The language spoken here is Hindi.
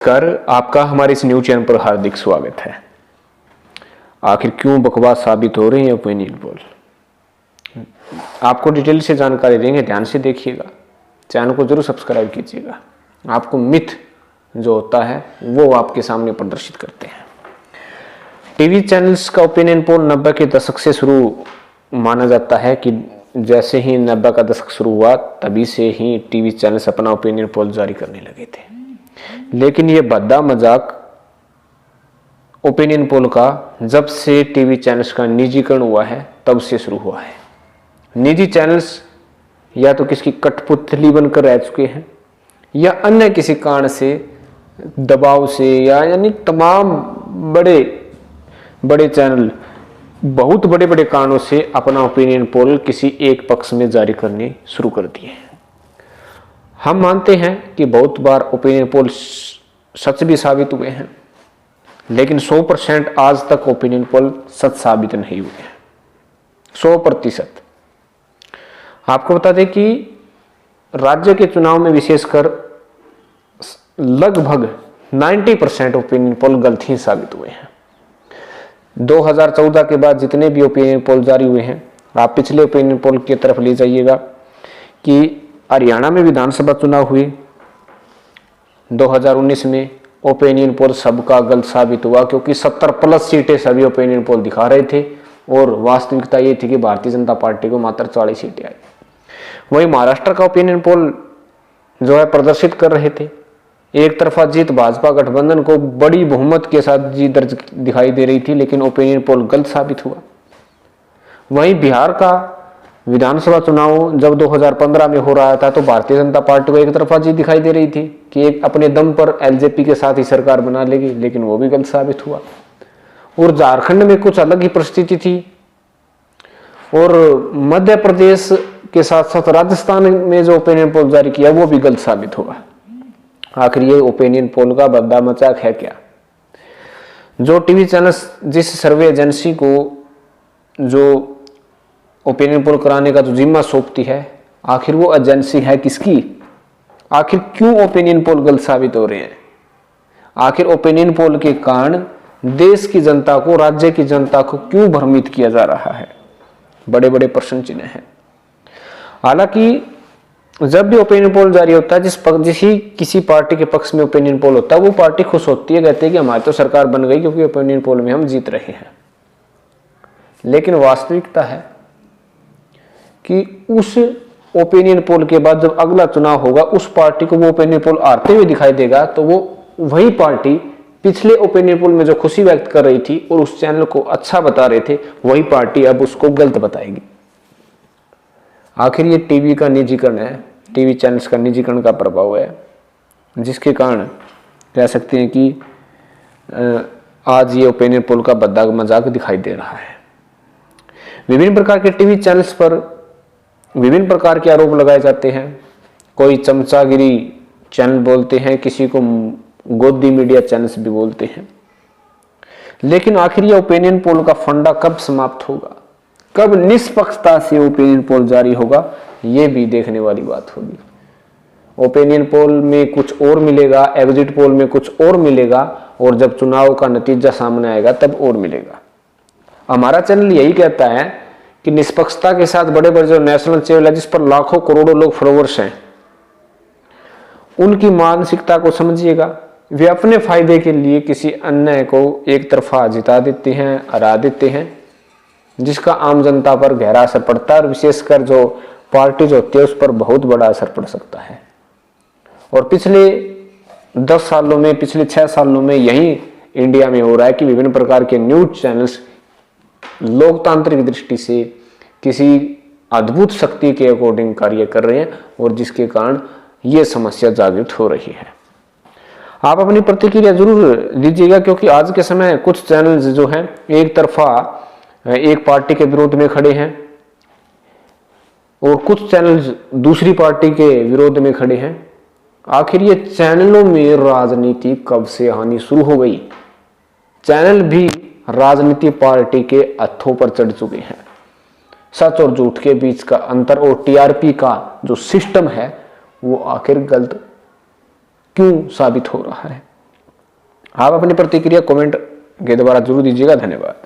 कर आपका हमारे इस न्यूज चैनल पर हार्दिक स्वागत है। आखिर क्यों बकवास साबित हो रही है ओपिनियन पोल, आपको डिटेल से जानकारी देंगे, ध्यान से देखिएगा, चैनल को जरूर सब्सक्राइब कीजिएगा। आपको मिथ जो होता है वो आपके सामने प्रदर्शित करते हैं। टीवी चैनल्स का ओपिनियन पोल 90 के दशक से शुरू माना जाता है कि जैसे ही 90 का दशक शुरू हुआ तभी से ही टीवी चैनल्स अपना ओपिनियन पोल जारी करने लगे थे। लेकिन ये भद्दा मजाक ओपिनियन पोल का जब से टीवी चैनल्स का निजीकरण हुआ है तब से शुरू हुआ है। निजी चैनल्स या तो किसकी कठपुतली बनकर रह चुके हैं या अन्य किसी कारण से, दबाव से, या यानी तमाम बड़े बड़े चैनल बहुत बड़े बड़े कारणों से अपना ओपिनियन पोल किसी एक पक्ष में जारी करने शुरू कर दिए हैं। हम मानते हैं कि बहुत बार ओपिनियन पोल सच भी साबित हुए हैं, लेकिन 100% आज तक ओपिनियन पोल सच साबित नहीं हुए हैं। 100%। आपको बता दें कि राज्य के चुनाव में विशेषकर लगभग 90% ओपिनियन पोल गलत ही साबित हुए हैं। 2014 के बाद जितने भी ओपिनियन पोल जारी हुए हैं, आप पिछले ओपिनियन पोल की तरफ ले जाइएगा कि हरियाणा में विधानसभा चुनाव हुए 2019 में, ओपिनियन पोल सबका गलत साबित हुआ क्योंकि 70+ सीटें सभी ओपिनियन पोल दिखा रहे थे और वास्तविकता ये थी कि भारतीय जनता पार्टी को मात्र 40 सीटें आई। वहीं महाराष्ट्र का ओपिनियन पोल जो है प्रदर्शित कर रहे थे एक तरफा जीत भाजपा गठबंधन को बड़ी बहुमत के साथ जीत दर्ज दिखाई दे रही थी, लेकिन ओपिनियन पोल गलत साबित हुआ। वहीं बिहार का विधानसभा चुनाव जब 2015 में हो रहा था तो भारतीय जनता पार्टी को एक तरफा जीत दिखाई दे रही थी कि एक अपने दम पर एलजेपी के साथ ही सरकार बना लेगी, लेकिन वो भी गलत साबित हुआ। और झारखंड में कुछ अलग ही परिस्थिति थी और मध्य प्रदेश के साथ साथ राजस्थान में जो ओपिनियन पोल जारी किया वो भी गलत साबित हुआ। आखिर ये ओपिनियन पोल का बद्दा मजाक है क्या? जो टीवी चैनल्स जिस सर्वे एजेंसी को जो ओपिनियन पोल कराने का जो जिम्मा सौंपती है, आखिर वो एजेंसी है किसकी? आखिर क्यों ओपिनियन पोल गलत साबित हो रहे हैं? आखिर ओपिनियन पोल के कारण देश की जनता को, राज्य की जनता को क्यों भ्रमित किया जा रहा है? बड़े बड़े प्रश्न चिन्ह हैं। हालांकि जब भी ओपिनियन पोल जारी होता है, किसी पार्टी के पक्ष में ओपिनियन पोल होता है, वो पार्टी खुश होती है, कहती है कि हमारी तो सरकार बन गई क्योंकि ओपिनियन पोल में हम जीत रहे हैं। लेकिन वास्तविकता है कि उस ओपिनियन पोल के बाद जब अगला चुनाव होगा, उस पार्टी को वो ओपिनियन पोल हारते हुए दिखाई देगा तो वो वही पार्टी पिछले ओपिनियन पोल में जो खुशी व्यक्त कर रही थी और उस चैनल को अच्छा बता रहे थे, वही पार्टी अब उसको गलत बताएगी। आखिर ये टीवी का निजीकरण है, टीवी चैनल्स का निजीकरण का प्रभाव है, जिसके कारण कह सकते हैं कि आज ये ओपिनियन पोल का बद्दा मजाक दिखाई दे रहा है। विभिन्न प्रकार के टीवी चैनल्स पर विभिन्न प्रकार के आरोप लगाए जाते हैं। कोई चमचागिरी चैनल बोलते हैं, किसी को गोदी मीडिया चैनल्स भी बोलते हैं। लेकिन आखिर ये ओपिनियन पोल का फंडा कब समाप्त होगा, कब निष्पक्षता से ओपिनियन पोल जारी होगा, ये भी देखने वाली बात होगी। ओपिनियन पोल में कुछ और मिलेगा, एग्जिट पोल में कुछ और मिलेगा, और जब चुनाव का नतीजा सामने आएगा तब और मिलेगा। हमारा चैनल यही कहता है कि निष्पक्षता के साथ बड़े बड़े जो नेशनल चैनल है जिस पर लाखों करोड़ों लोग फॉलोअर्स हैं, उनकी मानसिकता को समझिएगा। वे अपने फायदे के लिए किसी अन्य को एक तरफा जिता देते हैं, हरा देते हैं, जिसका आम जनता पर गहरा असर पड़ता है और विशेषकर जो पार्टी जो होती है उस पर बहुत बड़ा असर पड़ सकता है। और पिछले 10 सालों में, पिछले 6 सालों में यही इंडिया में हो रहा है कि विभिन्न प्रकार के न्यूज चैनल्स लोकतांत्रिक दृष्टि से किसी अद्भुत शक्ति के अकॉर्डिंग कार्य कर रहे हैं और जिसके कारण ये समस्या जागृत हो रही है। आप अपनी प्रतिक्रिया जरूर दीजिएगा, क्योंकि आज के समय कुछ चैनल्स जो हैं एक तरफा एक पार्टी के विरोध में खड़े हैं और कुछ चैनल्स दूसरी पार्टी के विरोध में खड़े हैं। आखिर ये चैनलों में राजनीति कब से आनी शुरू हो गई? चैनल भी राजनीति पार्टी के हथों पर चढ़ चुके हैं। सच और झूठ के बीच का अंतर और टीआरपी का जो सिस्टम है वो आखिर गलत क्यों साबित हो रहा है? आप अपनी प्रतिक्रिया कमेंट के द्वारा जरूर दीजिएगा। धन्यवाद।